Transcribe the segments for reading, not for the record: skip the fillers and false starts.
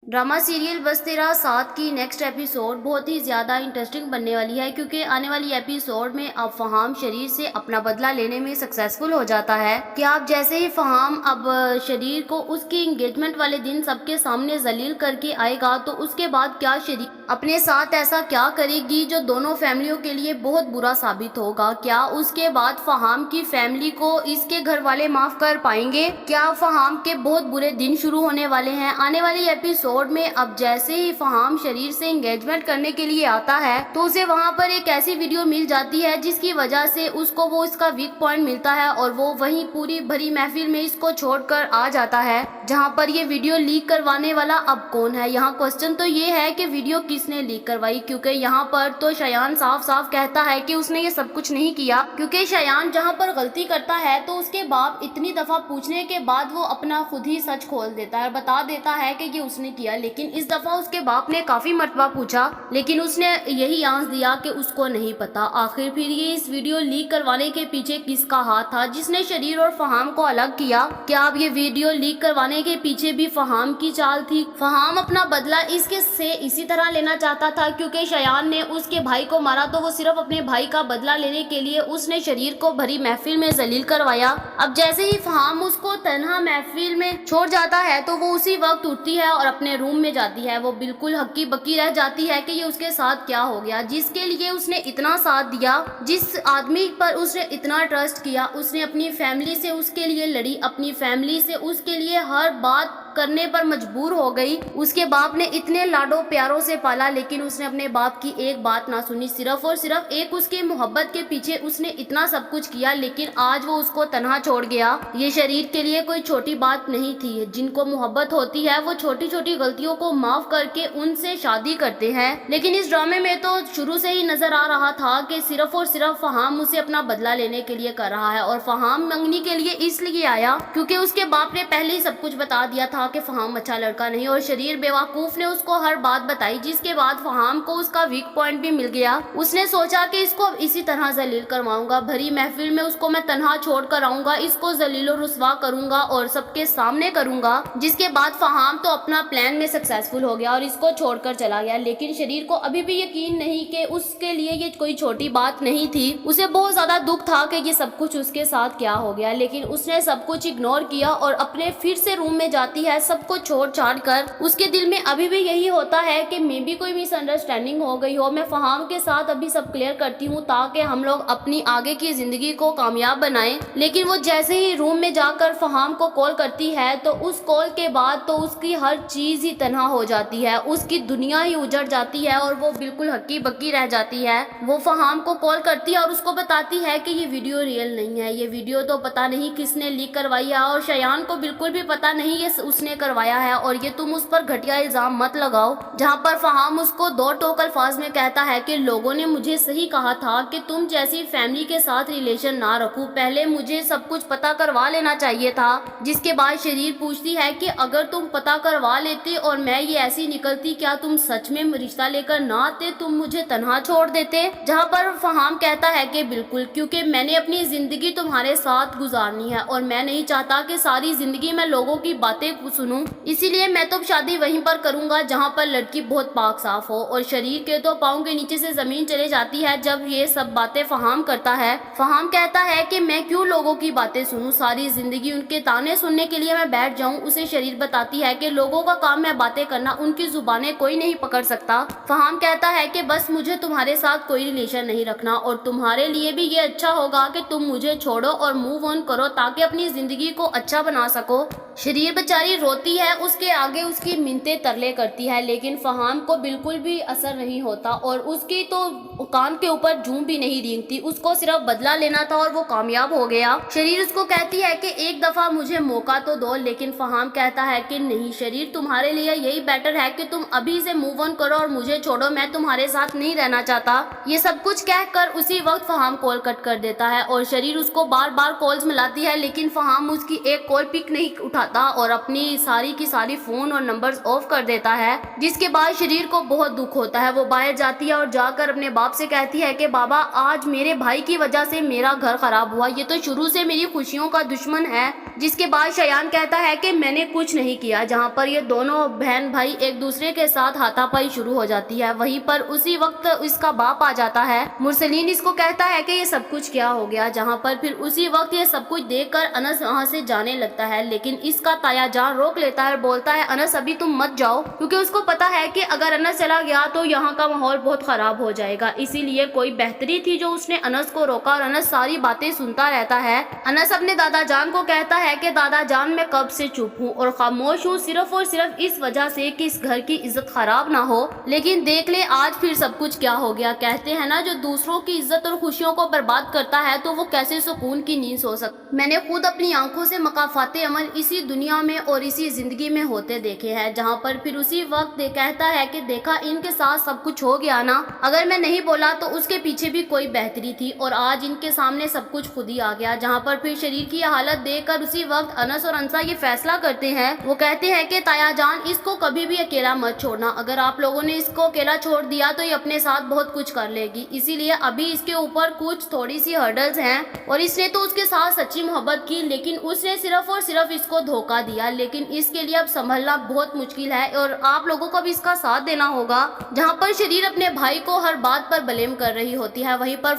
Drama serial बस तेरा साथ की नेक्स्ट एपिसोड बहुत ही ज़्यादा इंटरेस्टिंग बनने वाली है, क्योंकि आने वाली एपिसोड में अब फहाम शरीर से अपना बदला लेने में सक्सेसफुल हो जाता है कि अब जैसे ही फहाम अब शरीर को उसकी इंगेजमेंट वाले दिन सबके सामने जलील करके आएगा, तो उसके बाद क्या शरीर अपने साथ ऐसा क्या करेगी जो दोनों फैमिलियों के लिए बहुत बुरा साबित होगा। क्या उसके बाद फहाम की फैमिली को इसके घर वाले माफ कर पाएंगे? क्या फहाम के बहुत बुरे दिन शुरू होने वाले हैं आने वाली एपिसोड में। अब जैसे ही फहाम शरीर से एंगेजमेंट करने के लिए आता है, तो उसे वहां पर एक ऐसी वीडियो मिल जाती है जिसकी वजह से उसको वो इसका वीक पॉइंट मिलता है, और वो वहीं पूरी भरी महफिल में इसको छोड़कर आ जाता है जहां पर ये वीडियो लीक करवाने वाला अब कौन है। यहाँ क्वेश्चन तो ये है कि वीडियो किसने लीक करवाई, क्योंकि यहाँ पर तो शयान साफ साफ कहता है कि उसने ये सब कुछ नहीं किया, क्योंकि शयान जहाँ पर गलती करता है तो उसके बाप इतनी दफा पूछने के बाद वो अपना खुद ही सच खोल देता है, बता देता है कि ये उसने किया। लेकिन इस दफा उसके बाप ने काफी मरतबा पूछा, लेकिन उसने यही आंस दिया कि उसको नहीं पता। आखिर फिर ये इस वीडियो लीक करवाने के पीछे किसका हाथ था जिसने शरीर और फहाम को अलग किया? क्या अब ये वीडियो लीक करवाने के पीछे भी फहाम की चाल थी? फहाम अपना बदला इसके से इसी तरह लेना चाहता था, क्योंकि शयान ने उसके भाई को मारा तो वो सिर्फ अपने भाई का बदला लेने के लिए उसने शरीर को भरी महफिल में जलील करवाया। अब जैसे ही फहाम उसको तन्हा महफिल में छोड़ जाता है, तो वो उसी वक्त उठती है और अपने रूम में जाती है। वो बिल्कुल हक्की बक्की रह जाती है कि ये उसके साथ क्या हो गया, जिसके लिए उसने इतना साथ दिया, जिस आदमी पर उसने इतना ट्रस्ट किया, उसने अपनी फैमिली से उसके लिए लड़ी, अपनी फैमिली से उसके लिए हर बात करने पर मजबूर हो गई। उसके बाप ने इतने लाडो प्यारों से पाला, लेकिन उसने अपने बाप की एक बात ना सुनी। सिर्फ और सिर्फ एक उसकी मोहब्बत के पीछे उसने इतना सब कुछ किया, लेकिन आज वो उसको तन्हा छोड़ गया। ये शरीर के लिए कोई छोटी बात नहीं थी। जिनको मोहब्बत होती है वो छोटी छोटी गलतियों को माफ करके उनसे शादी करते हैं। लेकिन इस ड्रामे में तो शुरू से ही नजर आ रहा था कि सिर्फ और सिर्फ फहाम उसे अपना बदला लेने के लिए कर रहा है, और फहाम मंगनी के लिए इसलिए आया क्योंकि उसके बाप ने पहले ही सब कुछ बता दिया था कि फहाम अच्छा लड़का नहीं, और शरीर बेवकूफ ने उसको हर बात बताई, जिसके बाद फहाम को उसका वीक पॉइंट भी मिल गया। उसने सोचा कि इसको अब इसी तरह जलील करवाऊंगा, भरी महफिल में उसको मैं तन्हा छोड़ कर आऊंगा, इसको जलील और रुस्वा करूंगा और सबके सामने करूंगा। जिसके बाद फहाम तो अपना प्लान में सक्सेसफुल हो गया और इसको छोड़कर चला गया। लेकिन शरीर को अभी भी यकीन नहीं कि उसके लिए ये कोई छोटी बात नहीं थी। उसे बहुत ज्यादा दुख था कि ये सब कुछ उसके साथ क्या हो गया, लेकिन उसने सब कुछ इग्नोर किया और अपने फिर से रूम में जाती है सबको छोड़ छाड़ कर। उसके दिल में अभी भी यही होता है कि मे भी कोई मिसअंडरस्टैंडिंग हो गई हो, मैं फहाम के साथ अभी सब क्लियर करती हूँ ताकि हम लोग अपनी आगे की जिंदगी को कामयाब बनाएं। लेकिन वो जैसे ही रूम में जाकर फहाम को कॉल करती है, तो उस कॉल के बाद तो उसकी हर चीज ही तन्हा हो जाती है, उसकी दुनिया ही उजड़ जाती है और वो बिल्कुल हक्की बक्की रह जाती है। वो फहाम को कॉल करती है और उसको बताती है कि ये वीडियो रियल नहीं है, ये वीडियो तो पता नहीं किसने लीक करवाई है, और शयान को बिल्कुल भी पता नहीं ये उसने करवाया है, और ये तुम उस पर घटिया इल्जाम मत लगाओ। जहाँ पर फहाम उसको दो टोक अल्फाज में कहता है कि लोगों ने मुझे सही कहा था कि तुम जैसी फैमिली के साथ रिलेशन ना रखूं, पहले मुझे सब कुछ पता करवा लेना चाहिए था। जिसके बाद शरीर पूछती है कि अगर तुम पता करवा लेते और मैं ये ऐसी निकलती, क्या तुम सच में रिश्ता लेकर ना आते, तुम मुझे तन्हा छोड़ देते? जहाँ पर फहाम कहता है कि बिल्कुल, क्योंकि मैंने अपनी जिंदगी तुम्हारे साथ गुजारनी है और मैं नहीं चाहता कि सारी जिंदगी मैं लोगों की बातें सुनूं, इसीलिए मैं तो शादी वहीं पर करूंगा जहाँ पर लड़की बहुत पाक साफ हो। और शरीर के तो पाँव के नीचे से जमीन चले जाती है जब ये सब बातें फहाम करता है। फहाम कहता है कि मैं क्यों लोगों की बातें सुनूं, सारी जिंदगी उनके ताने सुनने के लिए मैं बैठ जाऊं। उसे शरीर बताती है कि लोगों का काम है बातें करना, उनकी जुबानें कोई नहीं पकड़ सकता। फहाम कहता है कि बस मुझे तुम्हारे साथ कोई रिलेशन नहीं रखना, और तुम्हारे लिए भी ये अच्छा होगा कि तुम मुझे छोड़ो और मूव ऑन करो ताकि अपनी जिंदगी को अच्छा बना सको। शरीर बेचारी रोती है, उसके आगे उसकी मिन्नतें तरले करती है, लेकिन फहाम को बिल्कुल भी असर नहीं होता और उसकी तो कान के ऊपर जूं भी नहीं रेंगती। उसको सिर्फ बदला लेना था और वो कामयाब हो गया। शरीर उसको कहती है कि एक दफा मुझे मौका तो दो, लेकिन फहाम कहता है कि नहीं शरीर, तुम्हारे लिए यही बेटर है कि तुम अभी से मूव ऑन करो और मुझे छोड़ो, मैं तुम्हारे साथ नहीं रहना चाहता। ये सब कुछ कहकर उसी वक्त फहाम कॉल कट कर देता है और शरीर उसको बार बार कॉल्स मिलाती है, लेकिन फहाम उसकी एक कॉल पिक नहीं उठाता और अपनी اپنی ساری کی ساری فون اور نمبرز آف کر دیتا ہے، جس کے بعد شریر کو بہت دکھ ہوتا ہے۔ وہ باہر جاتی ہے اور جا کر اپنے باپ سے کہتی ہے کہ بابا آج میرے بھائی کی وجہ سے میرا گھر خراب ہوا، یہ تو شروع سے میری خوشیوں کا دشمن ہے۔ جس کے بعد شایان کہتا ہے کہ میں نے کچھ نہیں کیا، جہاں پر یہ دونوں بہن بھائی ایک دوسرے کے ساتھ ہاتھا پائی شروع ہو جاتی ہے۔ وہیں پر اسی وقت اس کا باپ آ جاتا ہے۔ مرسلین اس کو کہتا ہے کہ یہ سب کچھ کیا ہو گیا، جہاں پر پھر اسی وقت یہ سب کچھ دیکھ کر انس وہاں سے جانے لگتا ہے، لیکن اس کا تایا جان روک لیتا ہے اور بولتا ہے انس ابھی تم مت جاؤ، کیونکہ اس کو پتا ہے کہ اگر انس چلا گیا تو یہاں کا ماحول بہت خراب ہو جائے گا۔ اسی لیے کوئی بہتری تھی جو اس نے انس کو روکا اور انس ساری باتیں سنتا رہتا ہے۔ انس اپنے دادا جان کو کہتا ہے کہ دادا جان میں کب سے چپ ہوں اور خاموش ہوں، صرف اور صرف اس وجہ سے کہ اس گھر کی عزت خراب نہ ہو، لیکن دیکھ لے آج پھر سب کچھ کیا ہو گیا۔ کہتے ہیں نا جو دوسروں کی عزت اور خوشیوں کو برباد کرتا ہے تو وہ کیسے سکون کی نیند سو سکتا۔ میں نے خود اپنی آنکھوں سے مقافات عمل اسی دنیا میں اور اسی زندگی میں ہوتے دیکھے ہیں، جہاں پر پھر اسی وقت کہتا ہے کہ دیکھا ان کے ساتھ سب کچھ ہو گیا نا، اگر میں نہیں بولا تو اس کے پیچھے بھی کوئی بہتری تھی اور آج ان کے سامنے سب کچھ خود ہی آ گیا۔ جہاں پر پھر شریر کی حالت دیکھ کر اسی وقت انس اور انسا یہ فیصلہ کرتے ہیں، وہ کہتے ہیں کہ تایا جان اس کو کبھی بھی اکیلا مت چھوڑنا، اگر آپ لوگوں نے اس کو اکیلا چھوڑ دیا تو یہ اپنے ساتھ بہت کچھ کر لے گی، اسی لیے ابھی اس کے اوپر کچھ تھوڑی سی ہرڈلز ہیں اور اس نے تو اس کے ساتھ سچی محبت کی، لیکن اس نے صرف اور صرف اس کو دھوکہ دیا، لیکن اس کے لیے اب سنبھلنا بہت مشکل ہے اور آپ لوگوں کو بھی اس کا ساتھ دینا ہوگا۔ جہاں پر شریر اپنے بھائی کو ہر بات پر بلیم کر رہی ہوتی ہے، وہیں پر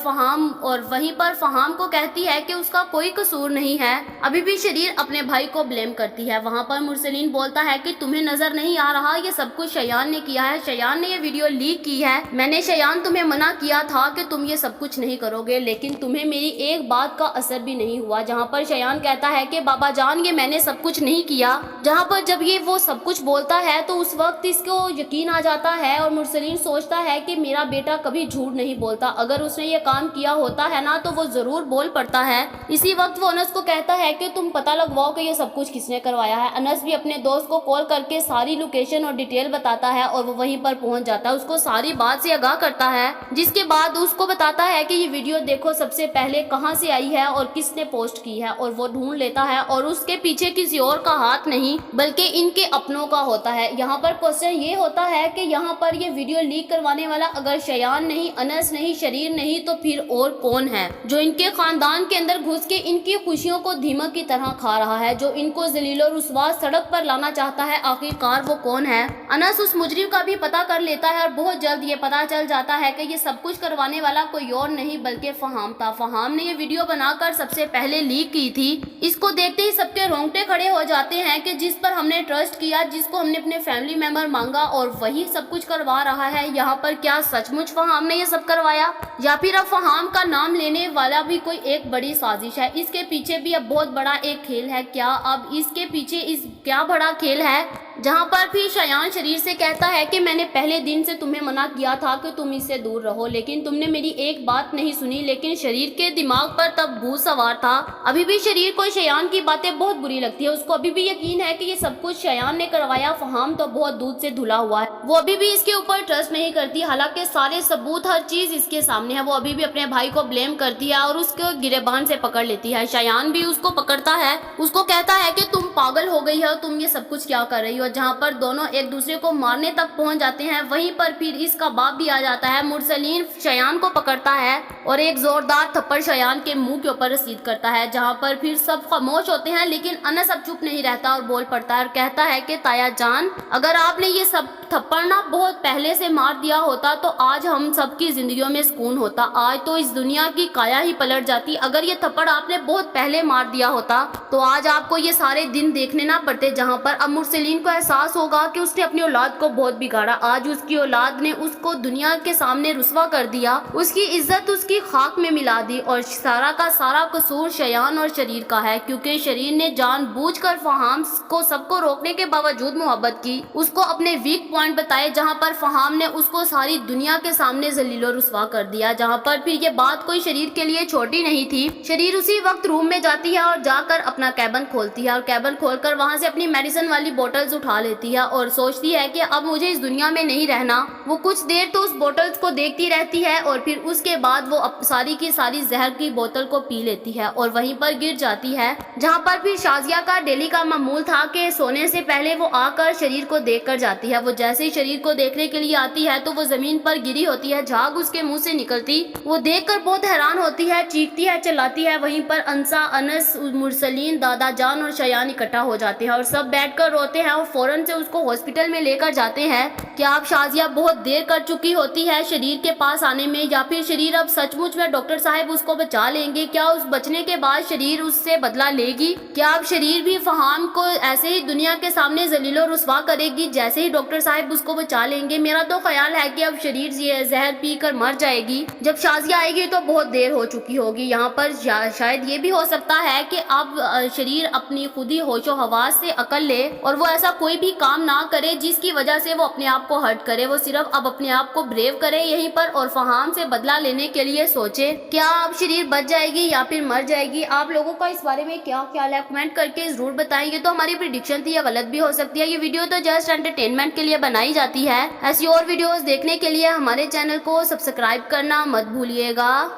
فہام کو کہتی ہے کہ اس کا کوئی قصور نہیں ہے، ابھی بھی شریر اپنے بھائی کو بلیم کرتی ہے۔ وہاں پر مرسلین بولتا ہے کہ تمہیں نظر نہیں آ رہا یہ سب کچھ شایان نے کیا ہے، شایان نے یہ ویڈیو لیک کی ہے، میں نے شایان تمہیں منع کیا تھا کہ تم یہ سب کچھ نہیں کرو گے، لیکن تمہیں میری ایک بات کا اثر بھی نہیں ہوا۔ جہاں پر شایان کہتا ہے کہ بابا جان یہ میں نے سب کچھ نہیں کیا۔ جہاں پر جب یہ وہ سب کچھ بولتا ہے تو اس وقت اس کو یقین آ جاتا ہے اور مرسلین سوچتا ہے کہ میرا بیٹا کبھی جھوٹ نہیں بولتا، اگر اس نے یہ کام کیا ہوتا ہے نا تو وہ ضرور بول پڑتا ہے۔ اسی وقت وہ انس کو کہتا ہے کہ تم پتہ لگواؤ کہ یہ سب کچھ کس نے کروایا ہے۔ انس بھی اپنے دوست کو کال کر کے ساری لوکیشن اور ڈیٹیل بتاتا ہے اور وہ وہیں پر پہنچ جاتا ہے، اس کو ساری بات سے آگاہ کرتا ہے، جس کے بعد اس کو بتاتا ہے کہ یہ ویڈیو دیکھو سب سے پہلے کہاں سے آئی ہے اور کس نے پوسٹ کی ہے، اور وہ ڈھونڈ لیتا ہے اور اس کے پیچھے کسی اور کا ہاتھ نہیں بلکہ ان کے اپنوں کا ہوتا ہے۔ یہاں پر کوسچن یہ ہوتا ہے کہ یہاں پر یہ ویڈیو لیک کروانے والا اگر شایان نہیں، انس نہیں، شریر نہیں تو پھر اور کون ہے جو ان کے خاندان کے اندر گھس کے ان کی خوشیوں کو دیمک کی طرح کھا رہا ہے، جو ان کو ذلیل و رسوا سڑک پر لانا چاہتا ہے، آخرکار وہ کون ہے؟ انس اس مجرم کا بھی پتہ کر لیتا ہے اور بہت جلد یہ پتہ چل جاتا ہے کہ یہ سب کچھ کروانے والا کوئی اور نہیں بلکہ فہام تھا۔ فہام نے یہ ویڈیو بنا کر سب سے پہلے لیک کی تھی۔ اس کو دیکھتے ہی سب کے رونگٹے کھڑے ہو جاتے ہیں کہ جس پر ہم نے ٹرسٹ کیا، جس کو ہم نے اپنے فیملی ممبر مانگا اور وہی سب کچھ کروا رہا ہے، یہاں پر کیا سچ مچ فہام نے یہ سب کروایا یا پھر اب فہام کا نام لینے والا بھی کوئی ایک بڑی سازش ہے؟ اس کے پیچھے بھی اب بہت بڑا ایک کھیل ہے، کیا اب اس کے پیچھے کیا بڑا کھیل ہے؟ جہاں پر پھر شایان شریر سے کہتا ہے کہ میں نے پہلے دن سے تمہیں منع کیا تھا کہ تم اس سے دور رہو، لیکن تم نے میری ایک بات نہیں سنی، لیکن شریر کے دماغ پر تب بھوت سوار تھا۔ ابھی بھی شریر کو شایان کی باتیں بہت بری لگتی ہے، اس کو ابھی بھی یقین ہے کہ یہ سب کچھ شایان نے کروایا، فہام تو بہت دودھ سے دھلا ہوا ہے، وہ ابھی بھی اس کے اوپر ٹرسٹ نہیں کرتی، حالانکہ سارے ثبوت ہر چیز اس کے سامنے ہے، وہ ابھی بھی اپنے بھائی کو بلیم کرتی ہے اور اس کو گریبان سے پکڑ لیتی ہے۔ شایان بھی اس کو پکڑتا ہے، اس کو کہتا ہے کہ تم پاگل ہو گئی ہو، تم یہ سب کچھ کیا کر رہی ہو، جہاں پر دونوں ایک دوسرے کو مارنے تک پہنچ جاتے ہیں۔ وہیں پر پھر اس کا باپ بھی آ جاتا ہے، مرسلین شایان کو پکڑتا ہے اور ایک زوردار تھپڑ شایان کے منہ کے اوپر رسید کرتا ہے، جہاں پر پھر سب خاموش ہوتے ہیں، لیکن انس اب چپ نہیں رہتا اور بول پڑتا ہے اور کہتا ہے کہ تایا جان اگر آپ نے یہ سب تھپڑ نہ بہت پہلے سے مار دیا ہوتا تو آج ہم سب کی زندگیوں میں سکون ہوتا، آج تو اس دنیا کی کایا ہی پلٹ جاتی، اگر یہ تھپڑ آپ نے بہت پہلے مار دیا ہوتا تو آج آپ کو یہ سارے دن دیکھنے نہ پڑتے۔ جہاں پر اب مرسلین کو احساس ہوگا کہ اس نے اپنی اولاد کو بہت بگاڑا، آج اس کی اولاد نے اس کو دنیا کے سامنے رسوا کر دیا، اس کی عزت اس کی خاک میں ملا دی، اور سارا کا سارا قصور شایان اور شریر کا ہے، کیونکہ شریر نے جان بوجھ کر فہام کو سب کو روکنے کے باوجود محبت کی، اس کو اپنے ویک پوائنٹ पॉइंट बताए जहाँ पर फहाम ने उसको सारी दुनिया के सामने जलील और रुस्वा कर दिया, जहाँ पर फिर ये बात कोई शरीर के लिए छोटी नहीं थी। शरीर उसी वक्त रूम में जाती है और जाकर अपना कैबिन खोलती है और कैबिन खोलकर वहाँ से अपनी मेडिसिन वाली बोतल्स उठा लेती है और सोचती है कि अब मुझे इस दुनिया में नहीं रहना। वो कुछ देर तो उस बोतल्स को देखती रहती है और फिर उसके बाद वो सारी की सारी जहर की बोतल को पी लेती है और वहीं पर गिर जाती है, जहाँ पर फिर शाजिया का डेली का मामूल था कि सोने से पहले वो आकर शरीर को देख कर जाती है। वो जैसे ही शरीर को देखने के लिए आती है तो वो जमीन पर गिरी होती है, झाग उसके मुंह से निकलती। वो देखकर बहुत हैरान होती है, चीखती है, चिल्लाती है। वहीं पर अंसा, अनस, मुरसलीन, दादा जान और शयान इकट्ठा हो जाते हैं और सब बैठकर रोते हैं और फौरन से उसको हॉस्पिटल में लेकर जाते हैं। क्या अब शाजिया बहुत देर कर चुकी होती है शरीर के पास आने में, या फिर शरीर अब सचमुच में डॉक्टर साहब उसको बचा लेंगे? क्या उस बचने के बाद शरीर उससे बदला लेगी? क्या अब शरीर भी फहाम को ऐसे ही दुनिया के सामने जलीलो रुस्वा करेगी जैसे ही डॉक्टर साहब उसको बचा लेंगे? मेरा तो ख्याल है कि अब शरीर जहर पी कर मर जाएगी। जब शाजिया आएगी तो बहुत देर हो चुकी होगी। यहाँ पर शायद ये भी हो सकता है कि अब शरीर अपनी खुद ही होशो हवास से अकल ले और वो ऐसा कोई भी काम ना करे जिसकी वजह से वो अपने आप को हर्ट करे। वो सिर्फ अब अपने आप को ब्रेव करे यहीं पर और फहाम से बदला लेने के लिए सोचे। क्या अब शरीर बच जाएगी या फिर मर जाएगी? आप लोगों का इस बारे में क्या ख्याल है? कमेंट करके जरूर बताएं। ये तो हमारी प्रिडिक्शन थी, ये गलत भी हो सकती है। ये वीडियो तो जस्ट एंटरटेनमेंट के लिए बनाई जाती है। ऐसी और वीडियोस देखने के लिए हमारे चैनल को सब्सक्राइब करना मत भूलिएगा।